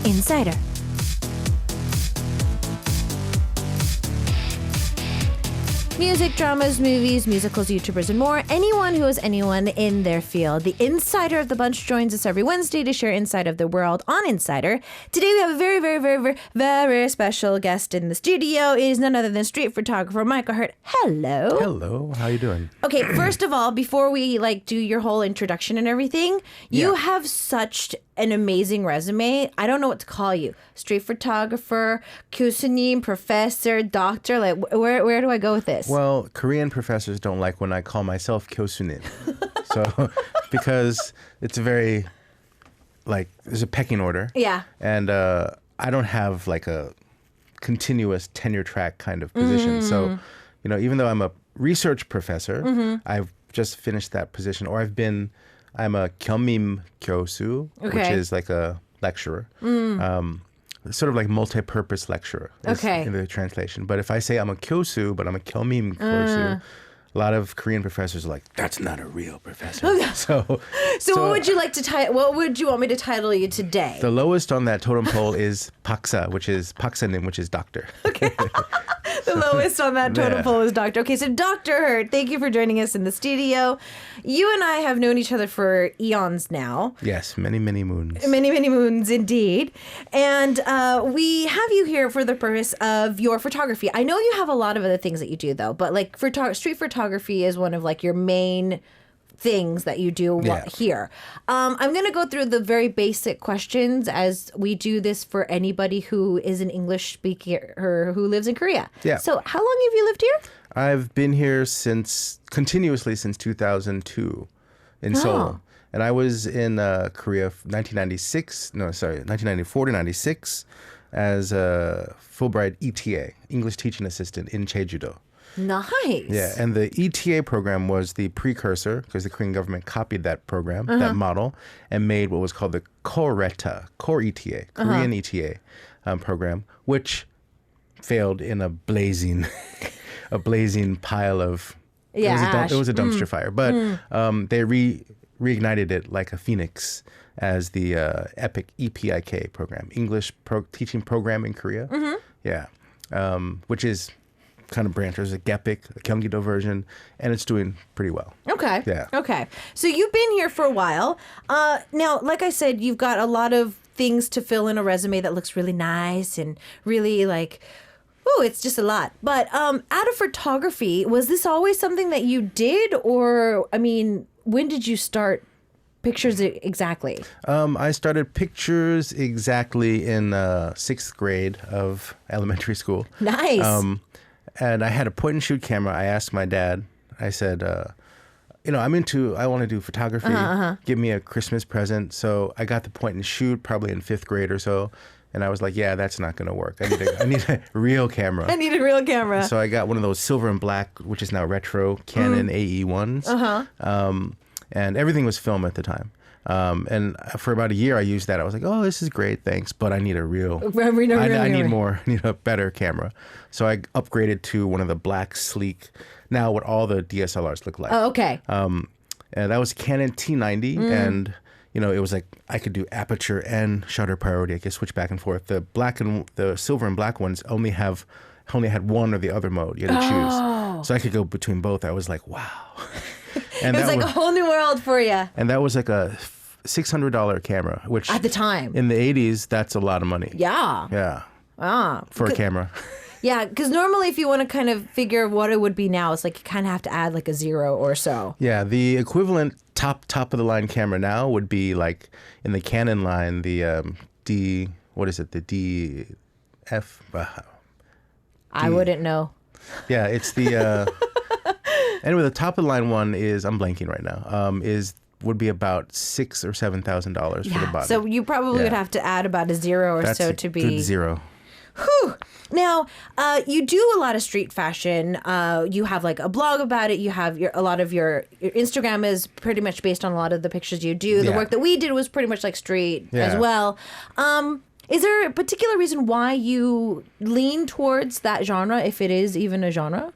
Insider. Music, dramas, movies, musicals, YouTubers, and more. Anyone who is anyone in their field. The Insider of the Bunch joins us every Wednesday to share insight of the world on Insider. Today we have a very, very, very, very, very special guest in the studio. It is none other than street photographer Michael Hurt. Hello. Hello. How you doing? Okay, first of all, before we do your whole introduction and everything, you have such an amazing resume. I don't know what to call you. Street photographer, 교수님, professor, doctor. Where do I go with this? Well, Korean professors don't like when I call myself 교수님. So, because it's a very, there's a pecking order. Yeah. And I don't have a continuous tenure track kind of position. So, even though I'm a research professor, I've just finished that position, or I'm a 겸임 교수, which is like a lecturer. Sort of like multi-purpose lecturer in the translation. But if I say I'm a 교수, but I'm a 겸임 교수, a lot of Korean professors are like, that's not a real professor. So what would you like to what would you want me to title you today? The lowest on that totem pole is 박사, which is 박사님, which is doctor. Okay. The lowest on that totem pole is doctor. Okay, so Dr. Hurt, thank you for joining us in the studio. You and I have known each other for eons now. Yes, many, many moons. Many, many moons indeed. And we have you here for the purpose of your photography. I know you have a lot of other things that you do, though, but street photography is one of your main things that you do here. I'm going to go through the very basic questions as we do this for anybody who is an English speaker or who lives in Korea. Yeah. So how long have you lived here? I've been here continuously since 2002 in Seoul. And I was in Korea 1994 to 96 as a Fulbright ETA, English Teaching Assistant in Jeju-do. Nice. Yeah, and the ETA program was the precursor because the Korean government copied that program, that model, and made what was called the Core ETA, Korean ETA program, which failed in a blazing pile of ash. It was a dumpster fire, but they reignited it like a phoenix as the EPIK EPIK program, English teaching program in Korea. Yeah, which is kind of branch. There's a Gepik, a Gyeonggi-do version, and it's doing pretty well. Okay. Yeah. Okay. So you've been here for a while. Now, like I said, you've got a lot of things to fill in a resume that looks really nice and really it's just a lot. But out of photography, was this always something that you did? Or, when did you start pictures exactly? I started pictures exactly in 6th grade of elementary school. Nice. And I had a point and shoot camera. I asked my dad, I said, I want to do photography. Give me a Christmas present. So I got the point and shoot probably in 5th grade or so. And I was like, yeah, that's not going to work. I need a real camera. I need a real camera. So I got one of those silver and black, which is now retro, Canon AE1s. And everything was film at the time. And for about a year, I used that. I was like, oh, this is great, thanks. But I need a real. I need more. I need a better camera. So I upgraded to one of the black, sleek, now what all the DSLRs look like. Oh, okay. And that was Canon T90. And, it was like I could do aperture and shutter priority. I could switch back and forth. The silver and black ones only had one or the other mode. You had to choose. So I could go between both. I was like, wow. And it was a whole new world for you. And that was like a $600 camera, which at the time in the 80s, that's a lot of money. Yeah. Yeah. For a camera. Yeah, because normally if you want to kind of figure what it would be now, it's like you kind of have to add like a zero or so. Yeah, the equivalent top of the line camera now would be like in the Canon line, the the DF. I wouldn't know. Yeah, it's the. Anyway, the top of the line one is, I'm blanking right now, would be about $6,000 or $7,000 for the body. So you probably would have to add about a zero or so to be. Good zero. Whew. Now, you do a lot of street fashion. You have like a blog about it. You have a lot of your Instagram is pretty much based on a lot of the pictures you do. The work that we did was pretty much like street as well. Is there a particular reason why you lean towards that genre, if it is even a genre?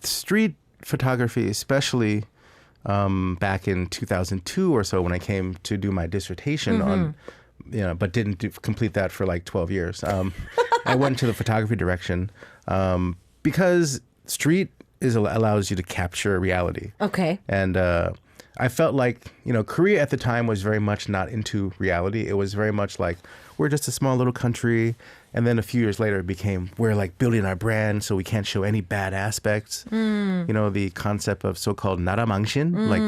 Street photography, especially back in 2002 or so when I came to do my dissertation on but didn't complete that for like 12 years. I went to the photography direction because street allows you to capture reality. Okay. And I felt like, Korea at the time was very much not into reality. It was very much like, we're just a small little country. And then a few years later, it became, we're like building our brand, so we can't show any bad aspects. The concept of so-called 나라망신, like,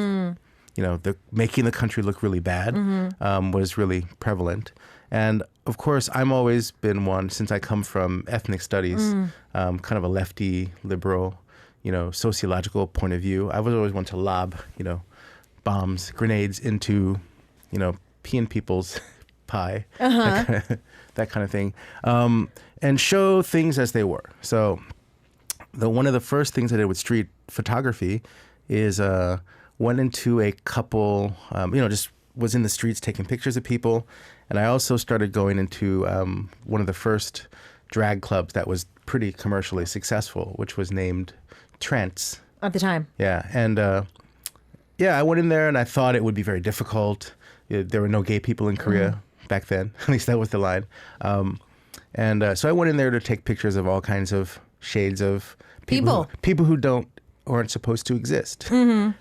the making the country look really bad, was really prevalent. And of course, I'm always been one, since I come from ethnic studies, kind of a lefty, liberal, sociological point of view. I was always one to lob, bombs, grenades into, peeing people's pie, that kind of thing, and show things as they were. So one of the first things I did with street photography is went into a couple, just was in the streets taking pictures of people. And I also started going into one of the first drag clubs that was pretty commercially successful, which was named Trance. At the time. Yeah. And I went in there and I thought it would be very difficult. There were no gay people in Korea back then. At least that was the line. So I went in there to take pictures of all kinds of shades of people who aren't supposed to exist.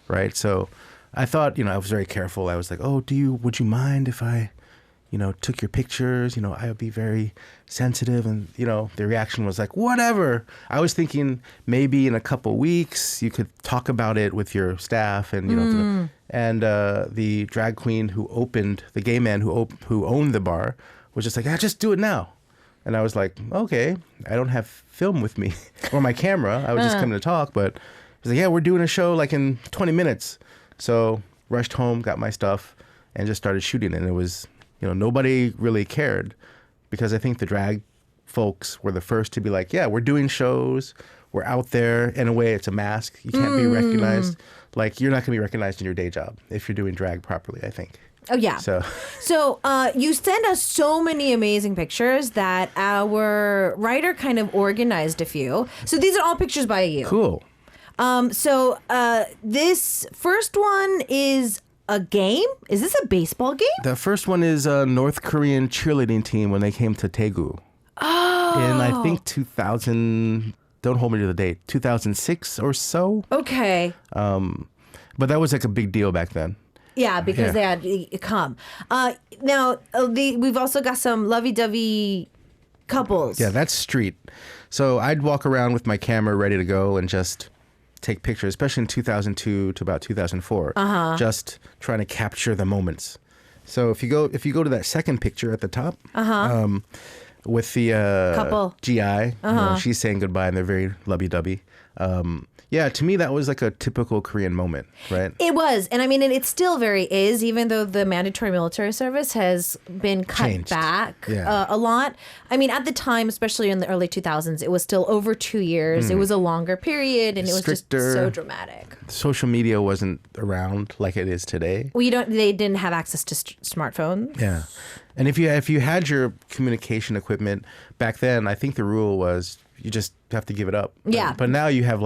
Right. So I thought, I was very careful. I was like, oh, would you mind if I, took your pictures? I would be very sensitive. And, the reaction was like, whatever. I was thinking maybe in a couple weeks you could talk about it with your staff and, and the drag queen who opened, the gay man who owned the bar was just like, just do it now. And I was like, okay, I don't have film with me or my camera. I was just coming to talk, but he was like, yeah, we're doing a show like in 20 minutes. So rushed home, got my stuff, and just started shooting. And it was, nobody really cared because I think the drag folks were the first to be like, yeah, we're doing shows. We're out there. In a way, it's a mask. You can't be recognized. Like, you're not going to be recognized in your day job if you're doing drag properly, I think. Oh, yeah. So you send us so many amazing pictures that our writer kind of organized a few. So these are all pictures by you. Cool. So this first one is a game? Is this a baseball game? The first one is a North Korean cheerleading team when they came to Daegu. Oh. In, I think, 2000, don't hold me to the date, 2006 or so. Okay. But that was like a big deal back then. Yeah, because they had come. Now, we've also got some lovey-dovey couples. Yeah, that's street. So I'd walk around with my camera ready to go and just take pictures, especially in 2002 to about 2004, just trying to capture the moments. So if you go to that second picture at the top, with the couple GI, she's saying goodbye and they're very lovey-dovey. Yeah, to me, that was like a typical Korean moment, right? It was. And I mean, it still very is, even though the mandatory military service has been cut back a lot. I mean, at the time, especially in the early 2000s, it was still over 2 years. It was a longer period, and it was stricter, just so dramatic. Social media wasn't around like it is today. Well, they didn't have access to smartphones. Yeah. And if you had your communication equipment back then, I think the rule was you just have to give it up. Yeah. But now you have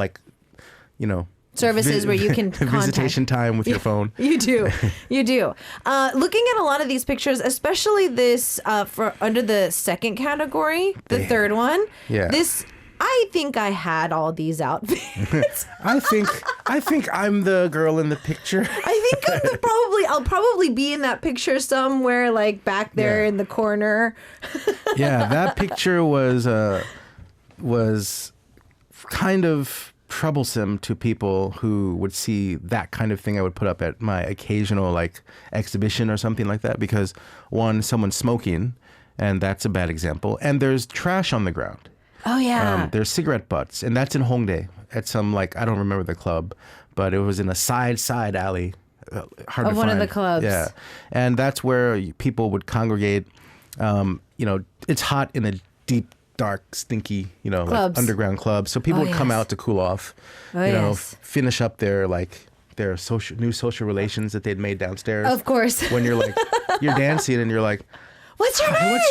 services where you can visitation time with your phone. You do. Looking at a lot of these pictures, especially this for under the second category, the third one. Yeah. This, I think I had all these outfits. I think I'm the girl in the picture. I think I'll probably be in that picture somewhere, like back there in the corner. Yeah, that picture was kind of troublesome to people who would see that kind of thing I would put up at my occasional exhibition or something like that, because one, someone's smoking, and that's a bad example, and there's trash on the ground. Oh yeah. There's cigarette butts, and that's in Hongdae at some I don't remember the club, but it was in a side alley, hard to find. One of the clubs. Yeah, and that's where people would congregate. It's hot in a deep, dark, stinky, underground club. So people would come out to cool off, finish up their new social relations that they'd made downstairs. Of course. When you're dancing and you're like, What's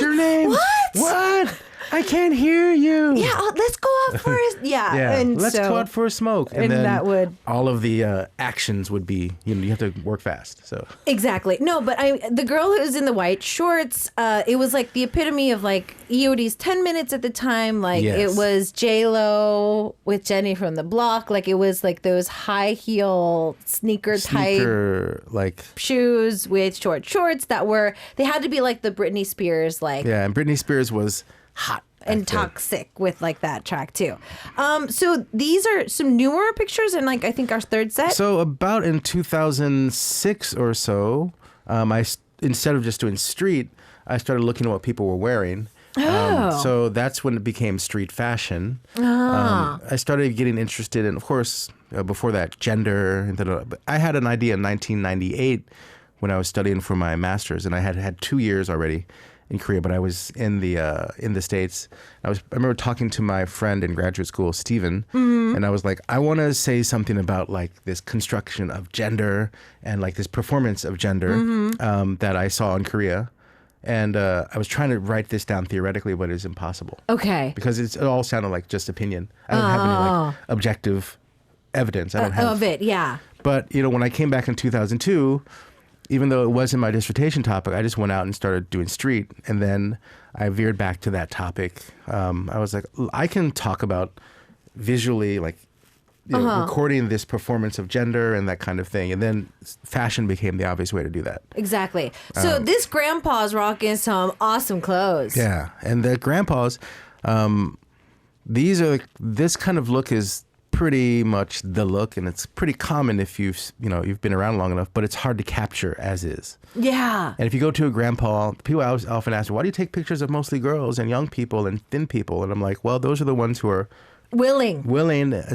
your name? What? I can't hear you. Yeah, let's go out for a and let's go out for a smoke. And then that would all of the actions would be, you have to work fast. So exactly. No, but the girl who was in the white shorts, it was like the epitome of like EOD's 10 Minutes at the time. Like it was J-Lo with Jenny from the Block. Like it was like those high heel sneaker type like shoes with short shorts they had to be like the Britney Spears like. Yeah, and Britney Spears was hot. And toxic with like that track too. So these are some newer pictures and like I think our third set. So about in 2006 or so, instead of just doing street, I started looking at what people were wearing. So that's when it became street fashion. I started getting interested in, of course, before that, gender. But I had an idea in 1998 when I was studying for my master's, and I had 2 years already in Korea, but I was in the States. I remember talking to my friend in graduate school, Steven, and I was like, I want to say something about like this construction of gender and like this performance of gender that I saw in Korea. And I was trying to write this down theoretically, but it's impossible. Okay. Because it all sounded like just opinion. I don't have any like objective evidence. I don't have of it, yeah. But when I came back in 2002, even though it wasn't my dissertation topic, I just went out and started doing street. And then I veered back to that topic. I was like, I can talk about visually, like, recording this performance of gender and that kind of thing. And then fashion became the obvious way to do that. Exactly. So this grandpa's rocking some awesome clothes. Yeah. And the grandpas, this kind of look is pretty much the look, and it's pretty common if you've been around long enough, but it's hard to capture as is. Yeah. And if you go to a grandpa, people often ask, why do you take pictures of mostly girls and young people and thin people? And I'm like, well, those are the ones who are willing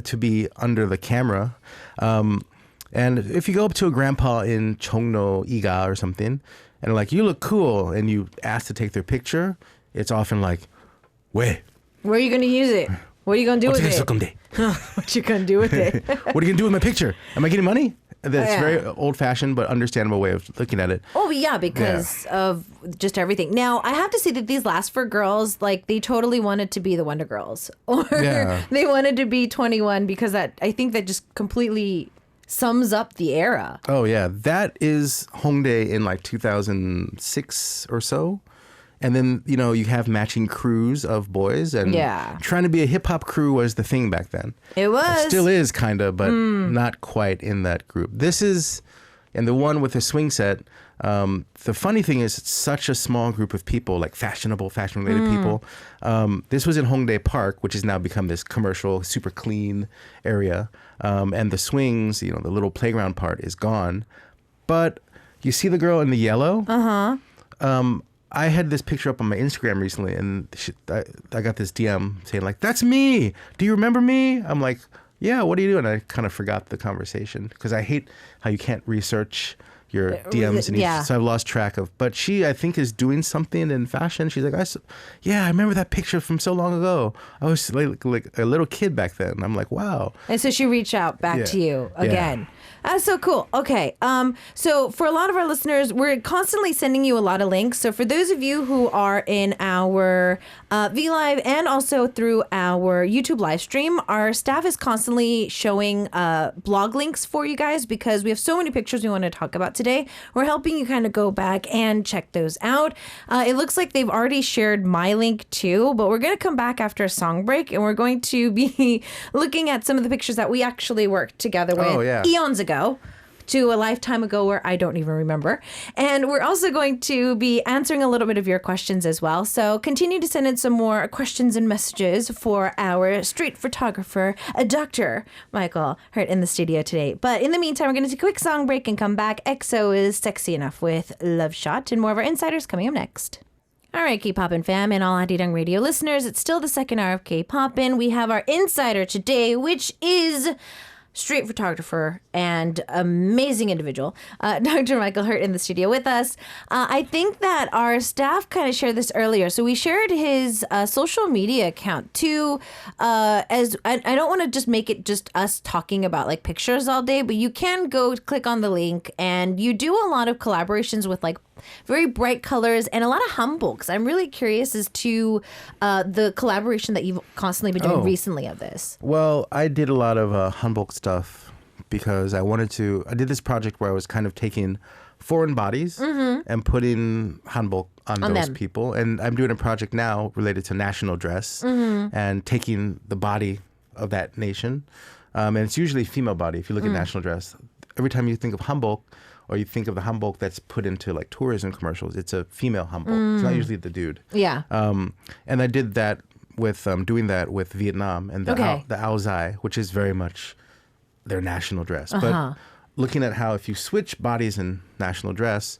to be under the camera. And if you go up to a grandpa in Chongno, Iga or something, and like, you look cool, and you ask to take their picture, it's often like, where are you going to use it? What are you going to do with it? What you going to do with it? What are you going to do with my picture? Am I getting money? That's a very old-fashioned but understandable way of looking at it. Oh, yeah, because of just everything. Now, I have to say that these last four girls, like, they totally wanted to be the Wonder Girls. Or they wanted to be 21 because I think that just completely sums up the era. Oh, yeah. That is Hongdae in, like, 2006 or so. And then, you have matching crews of boys. And trying to be a hip-hop crew was the thing back then. It was. It still is, kind of, but not quite in that group. This is, and the one with the swing set, the funny thing is it's such a small group of people, like fashion-related people. This was in Hongdae Park, which has now become this commercial, super clean area. And the swings, the little playground part is gone. But you see the girl in the yellow? Uh-huh. I had this picture up on my Instagram recently, and I got this DM saying, like, that's me. Do you remember me? I'm like, yeah, what are you doing? I kind of forgot the conversation because I hate how you can't research your DMs. So I've lost track of. But she, I think, is doing something in fashion. She's like, I remember that picture from so long ago. I was like a little kid back then. I'm like, wow. And so she reached out back to you again. Yeah. That's so cool. Okay. So for a lot of our listeners, we're constantly sending you a lot of links. So for those of you who are in our VLive and also through our YouTube live stream, our staff is constantly showing blog links for you guys because we have so many pictures we want to talk about today. We're helping you kind of go back and check those out. It looks like they've already shared my link too, but we're going to come back after a song break and we're going to be looking at some of the pictures that we actually worked together with eons ago. To a lifetime ago where I don't even remember. And we're also going to be answering a little bit of your questions as well. So continue to send in some more questions and messages for our street photographer, Dr. Michael Hurt in the studio today. But in the meantime, we're going to take a quick song break and come back. EXO is Sexy Enough with Love Shot and more of our insiders coming up next. All right, K-Poppin fam and all Arirang Radio listeners, it's still the second hour of K-Poppin. We have our insider today, which is street photographer and amazing individual, Dr. Michael Hurt in the studio with us. I think that our staff kind of shared this earlier. So we shared his social media account too. As I don't want to just make it just us talking about like pictures all day, but you can go click on the link and you do a lot of collaborations with like very bright colors and a lot of hanboks. I'm really curious as to the collaboration that you've constantly been doing recently of this. Well, I did a lot of hanbok stuff because I did this project where I was kind of taking foreign bodies and putting hanbok on those them. people. And I'm doing a project now related to national dress and taking the body of that nation. And it's usually female body. If you look at national dress, every time you think of hanbok or you think of the hanbok that's put into like tourism commercials, it's a female hanbok. It's not usually the dude. Yeah. And I did that with doing that with Vietnam and the Ao Dai, which is very much their national dress. But looking at how if you switch bodies in national dress,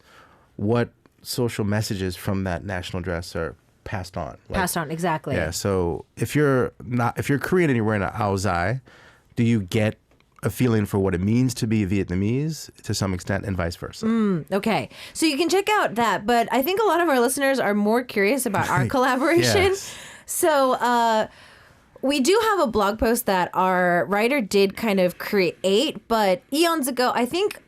what social messages from that national dress are passed on. Passed on, exactly. Yeah. So if you're Korean and you're wearing an Ao Dai, do you get a feeling for what it means to be Vietnamese to some extent, and vice versa? Okay. So you can check out that, but I think a lot of our listeners are more curious about our collaboration. Yes. So we do have a blog post that our writer did kind of create, but eons ago, I think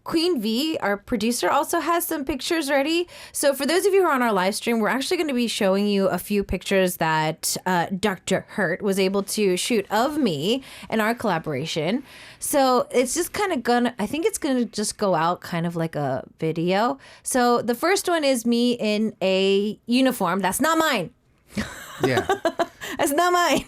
Queen V, our producer, also has some pictures ready. So for those of you who are on our live stream, we're actually going to be showing you a few pictures that Dr. Hurt was able to shoot of me and our collaboration. So it's just kind of I think it's going to just go out kind of like a video. So the first one is me in a uniform. That's not mine. Yeah. That's not mine.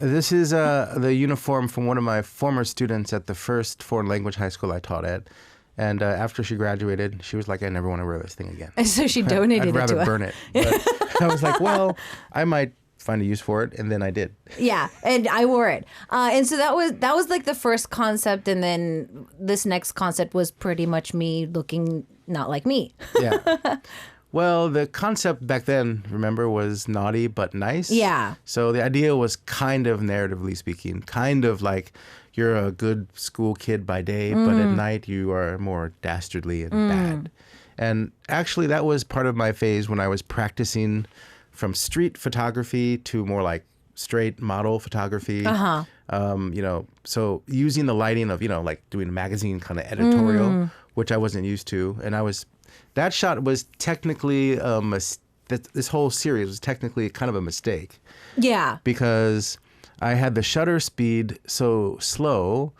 This is the uniform from one of my former students at the first foreign language high school I taught at. And after she graduated, she was like, I never want to wear this thing again. And so she donated I'd rather it to burn it. But I was like, well, I might find a use for it. And then I did. Yeah, and I wore it. And so that was like the first concept. And then this next concept was pretty much me looking not like me. Yeah. Well, the concept back then, remember, was naughty but nice. Yeah. So the idea was kind of, narratively speaking, kind of like you're a good school kid by day, but at night you are more dastardly and bad. And actually, that was part of my phase when I was practicing from street photography to more like straight model photography. So using the lighting of, like doing a magazine kind of editorial, which I wasn't used to. And that shot was technically this whole series was technically kind of a mistake. Yeah. Because I had the shutter speed so slow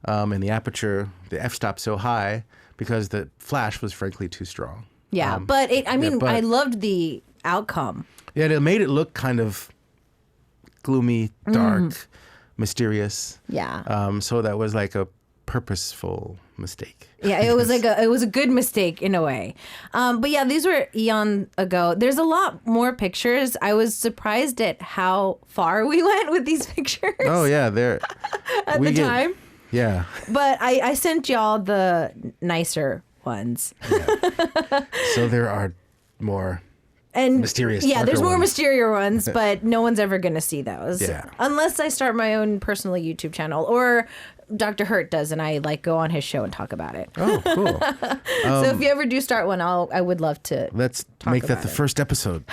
and the aperture, the f-stop so high because the flash was frankly too strong. Yeah, but I loved the outcome. Yeah, it made it look kind of gloomy, dark, mysterious. Yeah. So that was like a purposeful mistake. Yeah, it was a good mistake in a way. But yeah, these were eon ago. There's a lot more pictures. I was surprised at how far we went with these pictures. Oh yeah, at the time. Yeah. But I sent y'all the nicer ones. Yeah. So there are more mysterious. Yeah, there's more ones. mysterious ones, but no one's ever gonna see those. Yeah. Unless I start my own personal YouTube channel or Dr. Hurt does, and I go on his show and talk about it. Oh, cool. So if you ever do start one, I would love to. Let's make that the first episode.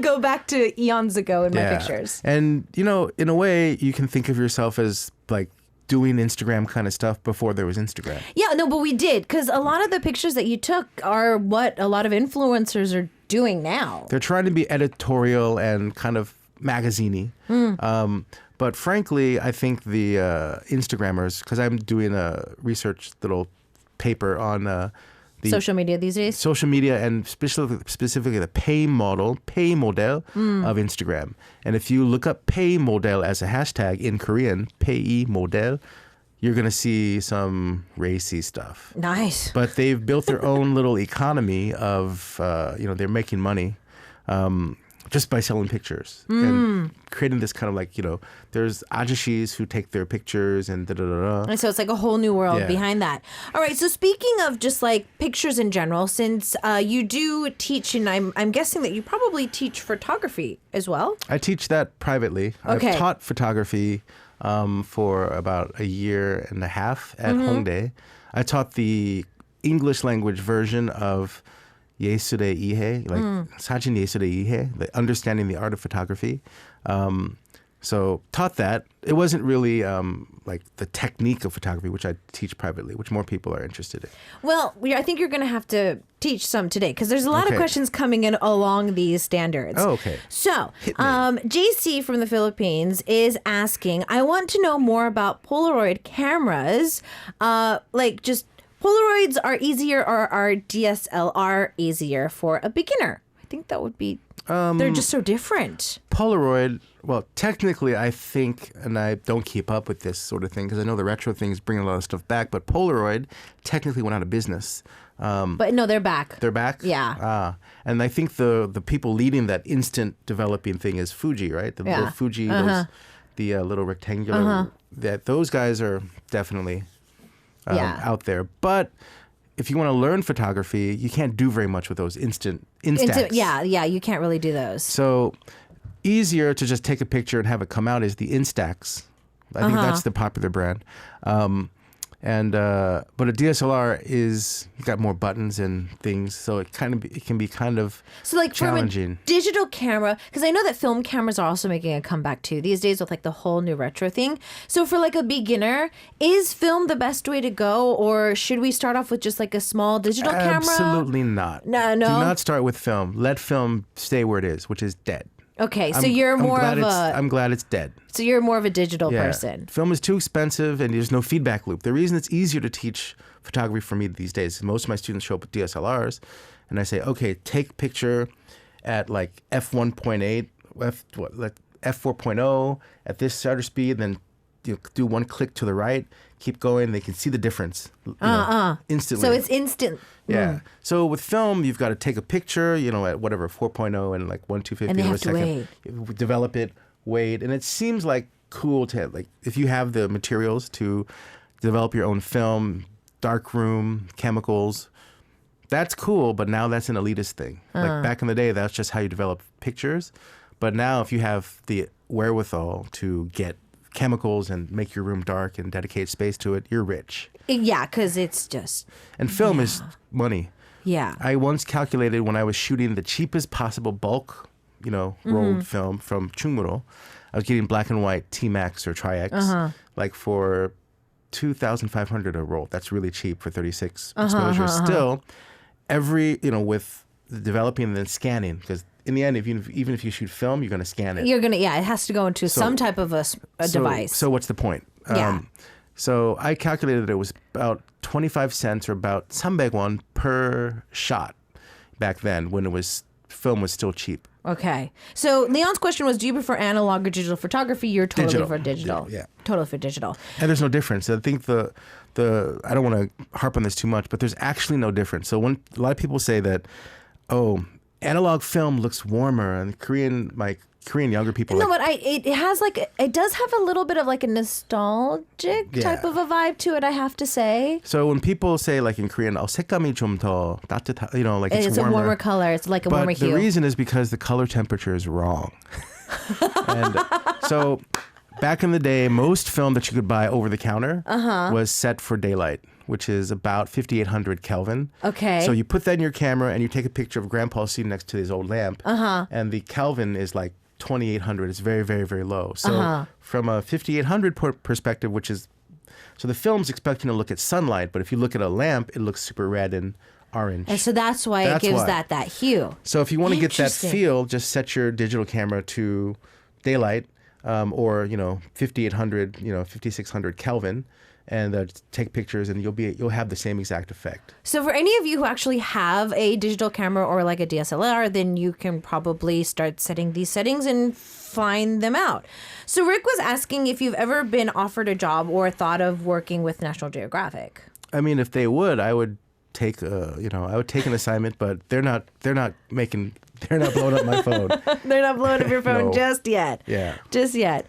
Go back to eons ago in my pictures. And in a way, you can think of yourself as like doing Instagram kind of stuff before there was Instagram. Yeah, no, but we did, because a lot of the pictures that you took are what a lot of influencers are doing now. They're trying to be editorial and kind of magazine-y. But frankly, I think the Instagrammers, because I'm doing a research little paper on the social media these days? Social media and specifically the pay model of Instagram. And if you look up pay model as a hashtag in Korean, pay model, you're going to see some racy stuff. Nice. But they've built their own little economy of, they're making money. Just by selling pictures and creating this kind of like, there's ajashis who take their pictures and da-da-da-da. And so it's like a whole new world behind that. All right, so speaking of just like pictures in general, since you do teach, and I'm guessing that you probably teach photography as well? I teach that privately. Okay. I've taught photography for about a year and a half at Hongdae. I taught the English language version of 예술의 이해, like 사진 예술의 이해, like understanding the art of photography. So taught that. It wasn't really like the technique of photography, which I teach privately, which more people are interested in. Well, I think you're going to have to teach some today because there's a lot of Okay. questions coming in along these standards. Oh, okay. So, Hit me. JC from the Philippines is asking, I want to know more about Polaroid cameras. Like just Polaroids are easier or are DSLR easier for a beginner? I think that would be, they're just so different. Polaroid, well, technically, I think, and I don't keep up with this sort of thing because I know the retro things bring a lot of stuff back, but Polaroid technically went out of business. But no, they're back. They're back? Yeah. And I think the people leading that instant developing thing is Fuji, right? The Yeah. Fuji, the little rectangular, those guys are definitely Yeah. out there. But if you want to learn photography, you can't do very much with those instax. Yeah, you can't really do those. So easier to just take a picture and have it come out is the Instax. I think that's the popular brand. But a DSLR is got more buttons and things, so it can be kind of So like challenging. from a digital camera, because I know that film cameras are also making a comeback too these days with like the whole new retro thing. So for like a beginner, is film the best way to go, or should we start off with just like a small digital camera? Absolutely not. No. Do not start with film. Let film stay where it is, which is dead. Okay, so you're more of I'm glad it's dead. So you're more of a digital Yeah. person. Film is too expensive and there's no feedback loop. The reason it's easier to teach photography for me these days is most of my students show up with DSLRs and I say, okay, take picture at like f1.8, f4.0 at this shutter speed, then you do one click to the right, keep going, they can see the difference instantly. So it's instant. Yeah. So with film, you've got to take a picture, at whatever, 4.0 and like 1/250 And they of a have to second. wait. Develop it, wait. And it seems like cool to, like, if you have the materials to develop your own film, dark room, chemicals, that's cool, but now that's an elitist thing. Like back in the day, that's just how you develop pictures. But now if you have the wherewithal to get chemicals and make your room dark and dedicate space to it, you're rich. Yeah, because it's just. And film is money. Yeah. I once calculated when I was shooting the cheapest possible bulk, rolled film from Chungmuro, I was getting black and white T-Max or Tri-X, like for 2,500 a roll. That's really cheap for 36 exposures. Still, with the developing and then scanning, because in the end, even if you shoot film, you're going to scan it. It has to go into some type of a device. So what's the point? Yeah. So I calculated it was about 25 cents or about 300won per shot back then when film was still cheap. Okay. So Leon's question was, do you prefer analog or digital photography? You're totally Digital. for digital. Yeah. Totally for digital. And there's no difference. I think the I don't want to harp on this too much, but there's actually no difference. So when a lot of people say that, analog film looks warmer, and Korean younger people. No, but it does have a little bit of like a nostalgic type of a vibe to it, I have to say. So when people say like in Korean, 색감이 좀 더 따뜻하, like It's warmer. a warmer color. It's like a warmer But the hue. reason is because the color temperature is wrong. And so back in the day, most film that you could buy over the counter was set for daylight, which is about 5,800 Kelvin. Okay. So you put that in your camera and you take a picture of Grandpa sitting next to his old lamp. And the Kelvin is like 2,800. It's very, very, very low. So from a 5,800 perspective, so the film's expecting to look at sunlight, but if you look at a lamp, it looks super red and orange. And so that's why it gives that hue. So if you want to get that Interesting. feel, just set your digital camera to daylight, or 5,800, 5,600 Kelvin, and take pictures, and you'll have the same exact effect. So for any of you who actually have a digital camera or like a DSLR, then you can probably start setting these settings and find them out. So Rick was asking if you've ever been offered a job or thought of working with National Geographic. I mean, if they would, I would take an assignment, but they're not blowing up my phone. They're not blowing up your phone No. just yet. Yeah. Just yet.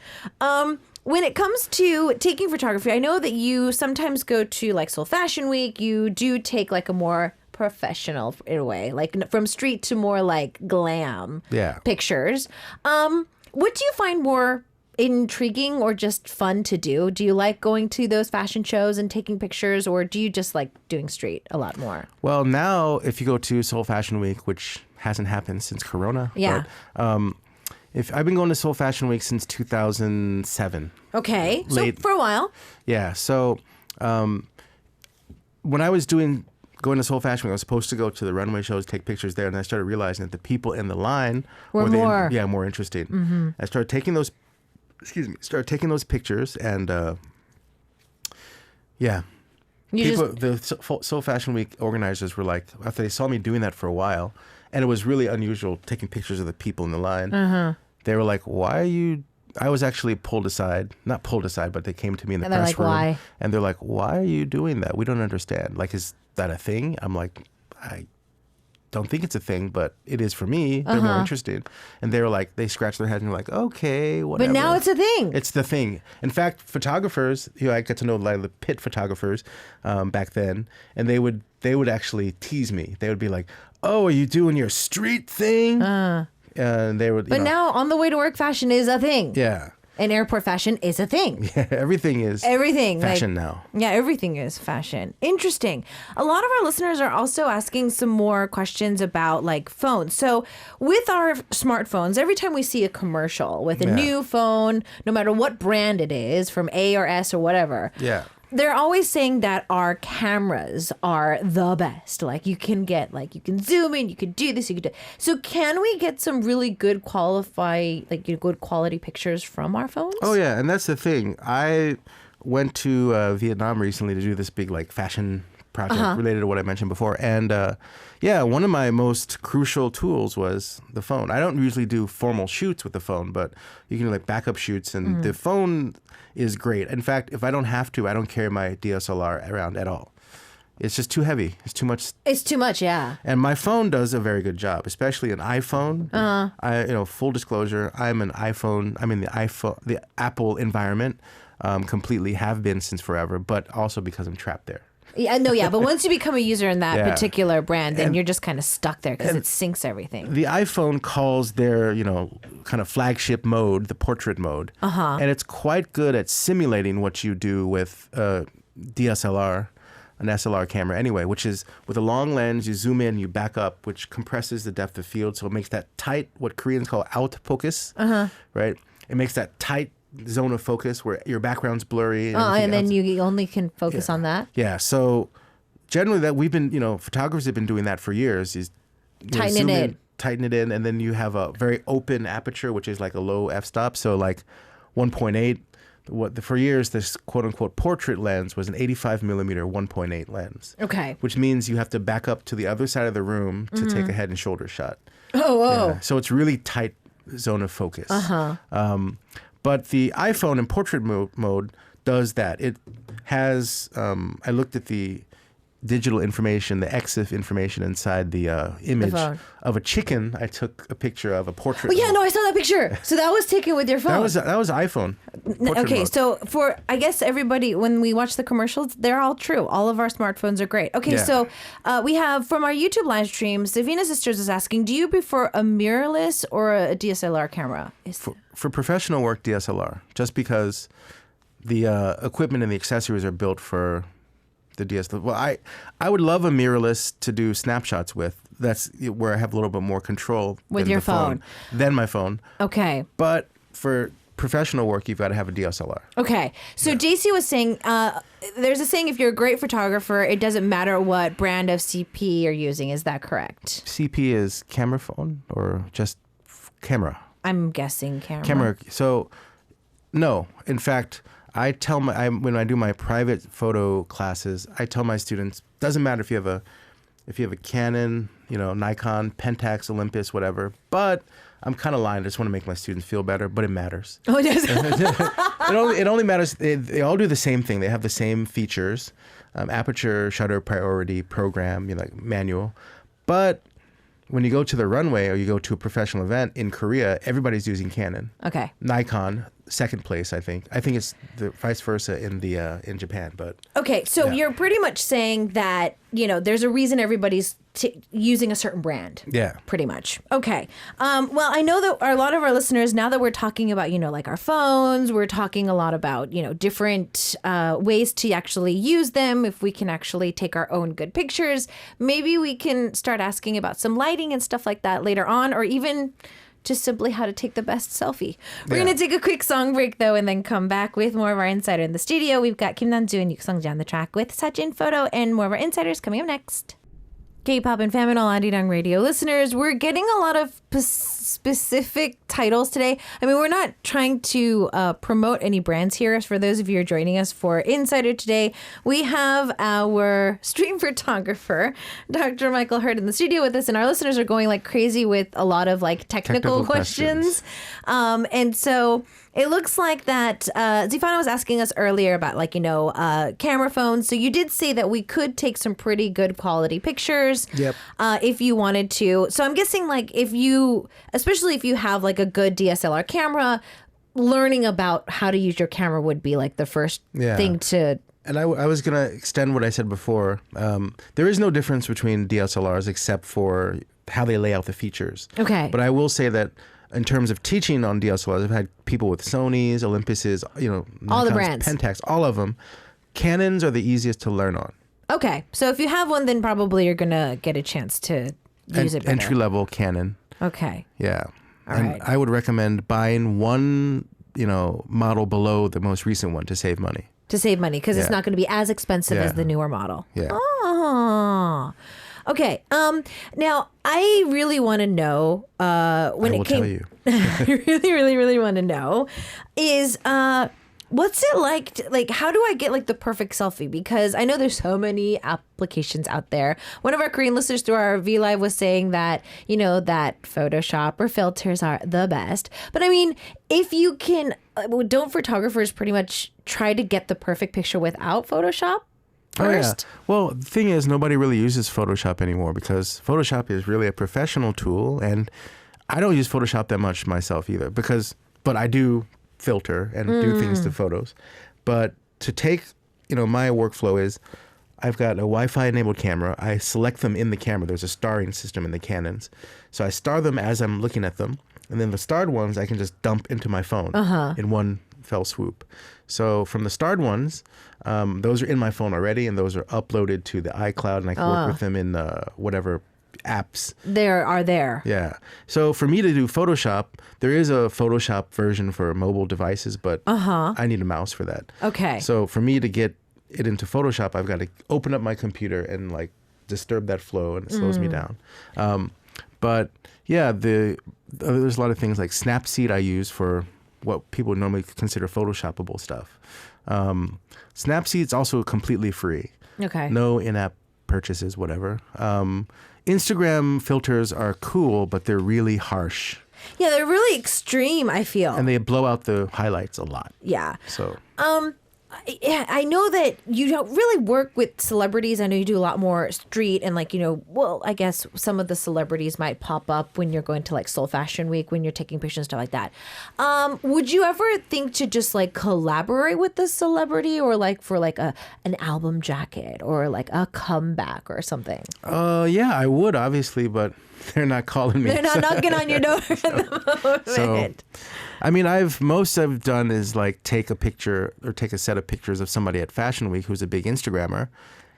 When it comes to taking photography, I know that you sometimes go to like Seoul Fashion Week. You do take like a more professional in a way, like from street to more like glam pictures. What do you find more intriguing or just fun to do? Do you like going to those fashion shows and taking pictures, or do you just like doing street a lot more? Well, now if you go to Seoul Fashion Week, which hasn't happened since Corona, Yeah. but, If I've been going to Seoul Fashion Week since 2007. Okay. Late. So for a while. Yeah. So when I was going to Seoul Fashion Week, I was supposed to go to the runway shows, take pictures there, and I started realizing that the people in the line were more interesting. Mm-hmm. I started taking those pictures, and the Seoul Fashion Week organizers were like, after they saw me doing that for a while, and it was really unusual taking pictures of the people in the line. They were like, "Why are you?" I was actually not pulled aside, but they came to me in the press room, why? And they're like, "Why are you doing that? We don't understand. Like, is that a thing?" I'm like, I don't think it's a thing, but it is for me. They're more interested. And they were like, they scratched their heads and were like, okay, whatever. But now it's a thing. It's the thing. In fact, photographers, I got to know a lot of the pit photographers back then, and they would actually tease me. They would be like, "Oh, are you doing your street thing?" And they would. But now on the way to work fashion is a thing. Yeah. And airport fashion is a thing. Yeah, everything is fashion now. Yeah, everything is fashion. Interesting. A lot of our listeners are also asking some more questions about like phones. So with our smartphones, every time we see a commercial with a new phone, no matter what brand it is, from A or S or whatever, they're always saying that our cameras are the best. Like you can zoom in, you could do this, you could do. So can we get some really good good quality pictures from our phones? Oh yeah, and that's the thing. I went to Vietnam recently to do this big like fashion project related to what I mentioned before, and one of my most crucial tools was the phone. I don't usually do formal shoots with the phone, but you can do like backup shoots, and the phone is great. In fact, if I don't have to, I don't carry my DSLR around at all. It's just too heavy. It's too much. It's too much, yeah. And my phone does a very good job, especially an iPhone. Full disclosure, I'm in the Apple environment, completely have been since forever, but also because I'm trapped there. But once you become a user in that particular brand, then you're just kind of stuck there because it syncs everything. The iPhone calls their, kind of flagship mode, the portrait mode. And it's quite good at simulating what you do with DSLR, an SLR camera anyway, which is with a long lens, you zoom in, you back up, which compresses the depth of field. So it makes that tight, what Koreans call out focus, right? It makes that tight zone of focus where your background's blurry. And then you only can focus on that? Yeah. So generally that we've been, photographers have been doing that for years. Is tighten it in, and then you have a very open aperture, which is like a low f-stop. So like 1.8. For years, this quote-unquote portrait lens was an 85 millimeter 1.8 lens. Okay. Which means you have to back up to the other side of the room to take a head and shoulder shot. Oh. So it's really tight zone of focus. But the iPhone in portrait mode does that. It has, I looked at the digital information, the EXIF information inside the image of a chicken. I took a picture of a portrait. Oh, yeah, no, I saw that picture. So that was taken with your phone. That was iPhone. Okay, mode. so for, I guess everybody, when we watch the commercials, they're all true. All of our smartphones are great. Okay, so we have, from our YouTube live stream, Savina Sisters is asking, do you prefer a mirrorless or a DSLR camera? For professional work, DSLR, just because the equipment and the accessories are built for the DSLR. Well, I would love a mirrorless to do snapshots with. That's where I have a little bit more control with your phone than my phone. Okay. But for professional work, you've got to have a DSLR. Okay. So JC was saying, there's a saying, if you're a great photographer, it doesn't matter what brand of CP you're using. Is that correct? CP is camera phone or just camera? I'm guessing camera. So, no. In fact, I tell when I do my private photo classes, I tell my students, doesn't matter if you have a Canon, Nikon, Pentax, Olympus, whatever. But I'm kind of lying. I just want to make my students feel better, but it matters. Oh, it does. it only matters. They all do the same thing. They have the same features: aperture, shutter, priority, program, like manual. But when you go to the runway or you go to a professional event in Korea, everybody's using Canon. Okay. Nikon, second place, I think. I think it's the vice versa in Japan, but okay. So you're pretty much saying that there's a reason everybody's using a certain brand. Yeah. Pretty much. Okay. Well, I know that a lot of our listeners, now that we're talking about like our phones, we're talking a lot about different ways to actually use them. If we can actually take our own good pictures, maybe we can start asking about some lighting and stuff like that later on, or even just simply how to take the best selfie. We're going to take a quick song break, though, and then come back with more of our insider in the studio. We've got Kim Nanju and Yuk Sung-ja on the track with Sajin Photo and more of our insiders coming up next. K-Poppin Fam and all Arirang Radio listeners, we're getting a lot of specific titles today. I mean, we're not trying to promote any brands here. For those of you who are joining us for Insider today, we have our stream photographer, Dr. Michael Hurd, in the studio with us, and our listeners are going like crazy with a lot of like technical questions. And so it looks like that Zifana was asking us earlier about like, camera phones. So you did say that we could take some pretty good quality pictures if you wanted to. So I'm guessing like especially if you have like a good DSLR camera, learning about how to use your camera would be like the first thing to... And I was going to extend what I said before. There is no difference between DSLRs except for how they lay out the features. Okay. But I will say that in terms of teaching on DSLRs, I've had people with Sonys, Olympuses, all the Nikons, brands, Pentax, all of them. Canons are the easiest to learn on. Okay, so if you have one, then probably you're gonna get a chance to use it better. Entry level Canon. Okay. Yeah. All and right. I would recommend buying one, model below the most recent one to save money. To save money, because it's not going to be as expensive as the newer model. Yeah. Oh. Okay. Now I really want to know when I will it came. tell you. I really, really, really want to know is what's it like how do I get like the perfect selfie? Because I know there's so many applications out there. One of our Korean listeners through our V Live was saying that, that Photoshop or filters are the best. But I mean, if you can, don't photographers pretty much try to get the perfect picture without Photoshop first? Oh, yeah. Well, the thing is, nobody really uses Photoshop anymore because Photoshop is really a professional tool. And I don't use Photoshop that much myself either but I do filter and do things to photos. But to take, my workflow is I've got a Wi-Fi enabled camera. I select them in the camera. There's a starring system in the Canons. So I star them as I'm looking at them. And then the starred ones I can just dump into my phone in one fell swoop. So from the starred ones, those are in my phone already, and those are uploaded to the iCloud, and I can work with them in whatever apps there. Yeah. So for me to do Photoshop, there is a Photoshop version for mobile devices, but I need a mouse for that. Okay. So for me to get it into Photoshop, I've got to open up my computer and like disturb that flow, and it slows me down. But yeah, there's a lot of things like Snapseed I use for what people normally consider Photoshoppable stuff. Snapseed's also completely free. Okay. No in-app purchases, whatever. Instagram filters are cool, but they're really harsh. Yeah, they're really extreme, I feel. And they blow out the highlights a lot. Yeah. So I know that you don't really work with celebrities. I know you do a lot more street and I guess some of the celebrities might pop up when you're going to like Seoul Fashion Week, when you're taking pictures and stuff like that. Would you ever think to just like collaborate with the celebrity or like for like an album jacket or like a comeback or something? Yeah, I would obviously, but they're not calling me. They're not knocking on your door at the moment. So, I mean, most I've done is like take a picture or take a set of pictures of somebody at Fashion Week who's a big Instagrammer.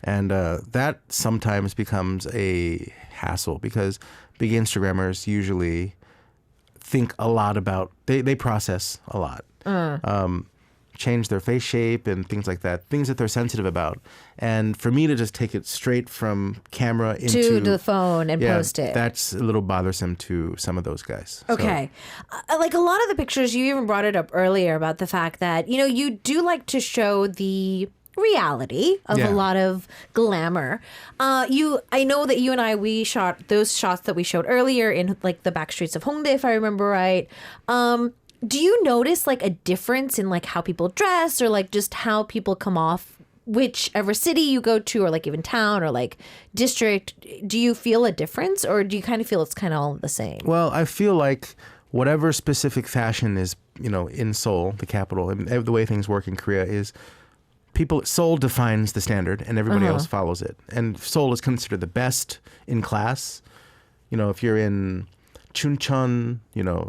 And that sometimes becomes a hassle because big Instagrammers usually think a lot about, they process a lot. Change their face shape and things like that, things that they're sensitive about. And for me to just take it straight from camera into the phone and post it, that's a little bothersome to some of those guys. Okay. So. Like a lot of the pictures, you even brought it up earlier about the fact that, you do like to show the reality of a lot of glamour. I know that you and I, we shot those shots that we showed earlier in like the back streets of Hongdae, if I remember right. Do you notice like a difference in like how people dress or like just how people come off whichever city you go to or like even town or like district? Do you feel a difference or do you kind of feel it's kind of all the same? Well, I feel like whatever specific fashion is, in Seoul, the capital, and the way things work in Korea is Seoul defines the standard and everybody else follows it. And Seoul is considered the best in class. If you're in Chuncheon,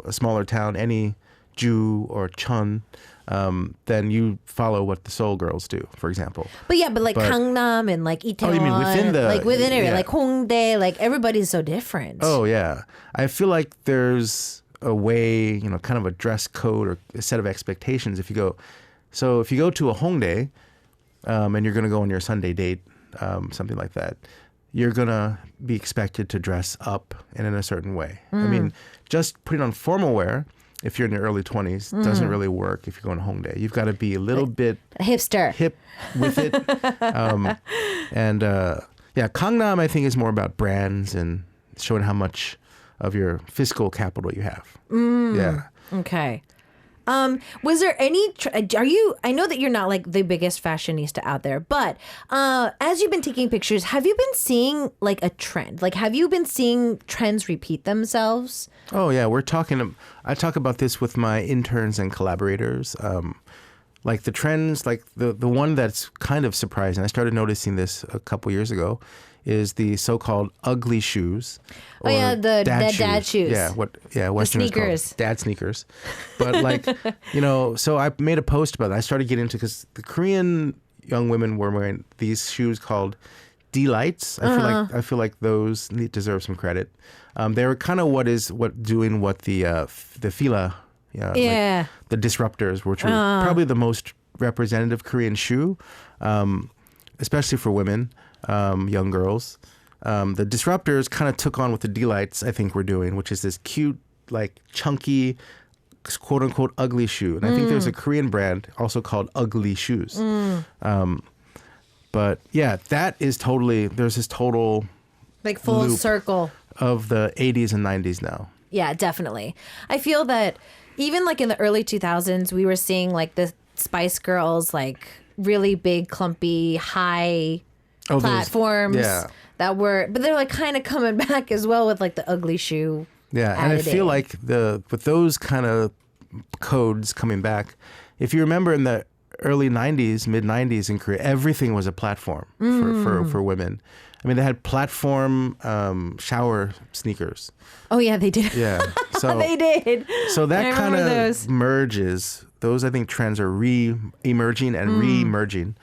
a smaller town, any Ju or Chun, then you follow what the Seoul girls do, for example. But like Gangnam and like Itaewon. Oh, you mean within it? Like Hongdae, like everybody's so different. Oh, yeah. I feel like there's a way, you know, kind of a dress code or a set of expectations. If you go to a Hongdae, and you're going to go on your Sunday date, something like that, you're going to be expected to dress up and in a certain way. I mean, just putting on formal wear, if you're in your early 20s, doesn't really work if you're going to Hongdae. You've got to be a little bit a hipster, hip with it. Gangnam, I think, is more about brands and showing how much of your fiscal capital you have. Yeah. Okay. Was there any, I know that you're not like the biggest fashionista out there, but as you've been taking pictures, have you been seeing like a trend? Like, have you been seeing trends repeat themselves? Oh, yeah. I talk about this with my interns and collaborators. Like the trends, like the one that's kind of surprising, I started noticing this a couple years ago, is the so-called ugly shoes. Oh yeah, the dad shoes. Yeah, Westerners call it dad sneakers. But like, you know, so I made a post about it. I started getting into, because the Korean young women were wearing these shoes called D-Lights. I feel like those deserve some credit. They were kind of what the Fila, like the disruptors, which were probably the most representative Korean shoe, especially for women. Young girls. The disruptors kind of took on what the D-Lights, I think, were doing, which is this cute, like chunky, quote unquote ugly shoe. And I think there's a Korean brand also called Ugly Shoes. But yeah, that is there's this total like full loop circle of the 80s and 90s now. Yeah, definitely. I feel that even like in the early 2000s, we were seeing like the Spice Girls, like really big, clumpy, high platforms but they're like kind of coming back as well with like the ugly shoe. Yeah, and I feel like with those kind of codes coming back, if you remember in the early 90s, mid 90s in Korea, everything was a platform for women. I mean, they had platform shower sneakers. Oh yeah, they did. Yeah, so they did. So that kind of merges. Those, I think, trends are re-emerging and re-merging.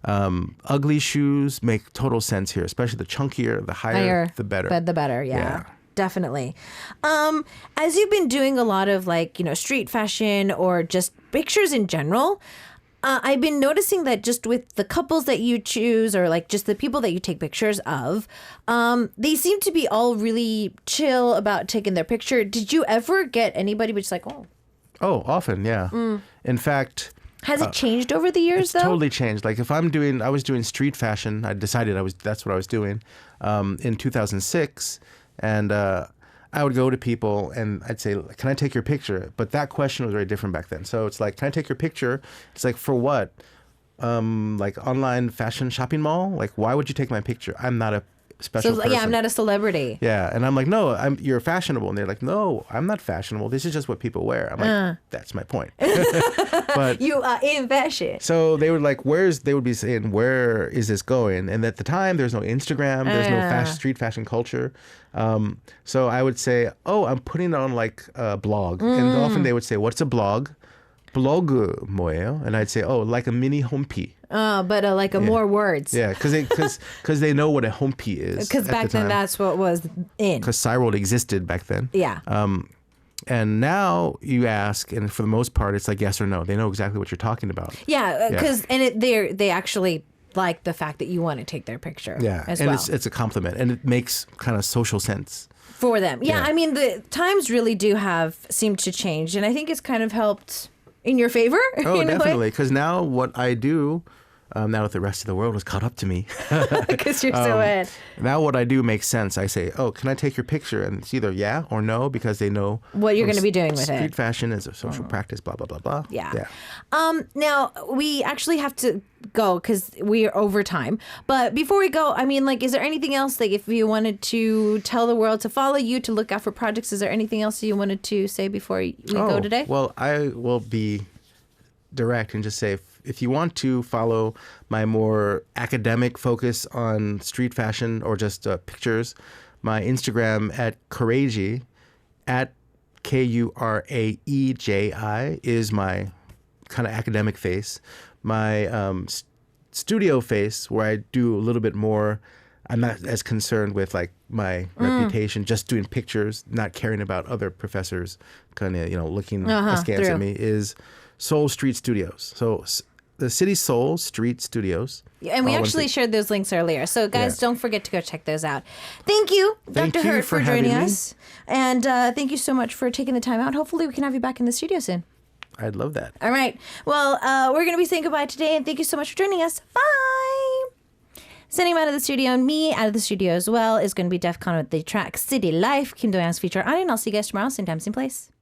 Ugly shoes make total sense here, especially the chunkier, the higher, the better. The better, yeah. Definitely. As you've been doing a lot of like, you know, street fashion or just pictures in general, I've been noticing that just with the couples that you choose or like just the people that you take pictures of, they seem to be all really chill about taking their picture. Did you ever get anybody just like, oh? Oh, often, yeah. In fact... Has it changed over the years, though? It's totally changed. Like if I was doing street fashion, I decided that's what I was doing in 2006. And I would go to people and I'd say, can I take your picture? But that question was very different back then. So it's like, can I take your picture? It's like, for what? Like online fashion shopping mall? Like, why would you take my picture? I'm not a special person. Yeah, I'm not a celebrity. Yeah, and I'm like, no, you're fashionable. And they're like, no, I'm not fashionable. This is just what people wear. I'm like, that's my point. But you are in fashion. So they were like, they would be saying, where is this going? And at the time, there's no Instagram, there's no street fashion culture. So I would say, oh, I'm putting it on like a blog. And often they would say, what's a blog? Blog 뭐예요? And I'd say, oh, like a mini homepie. But like more words. Yeah, because they know what a homepie is. Because back then that's what was in. Because Cyworld existed back then. Yeah. And now you ask, and for the most part, it's like yes or no. They know exactly what you're talking about. Yeah, because they actually like the fact that you want to take their picture. Yeah, as and well. it's a compliment, and it makes kind of social sense for them. Yeah, I mean the times really do seem to change, and I think it's kind of helped in your favor. Oh, definitely. Because now what I do, now that the rest of the world has caught up to me. Because you're so in. Now what I do makes sense. I say, oh, can I take your picture? And it's either yeah or no, because they know what you're going to be doing with it. Street fashion is a social practice, blah, blah, blah, blah. Yeah. Now, we actually have to go because we are over time. But before we go, I mean, like, is there anything else, like, if you wanted to tell the world to follow you, to look out for projects, is there anything else you wanted to say before we go today? Well, I will be direct and just say, if you want to follow my more academic focus on street fashion or just pictures, my Instagram at Kureji, at Kureji, is my kind of academic face. My studio face, where I do a little bit more I'm not as concerned with like my reputation, just doing pictures, not caring about other professors kind of, looking askance through. at me, is Seoul Street Studios. So the city Seoul Street Studios. And we actually shared those links earlier. So, guys, don't forget to go check those out. Thank you, Thank Dr. you Hurt, for joining having me. us. And thank you so much for taking the time out. Hopefully, we can have you back in the studio soon. I'd love that. All right. Well, we're going to be saying goodbye today. And thank you so much for joining us. Bye. Sending him out of the studio, and me out of the studio as well, is going to be DEF CON with the track City Life, Kim Do-young's feature on it. And I'll see you guys tomorrow, same time, same place.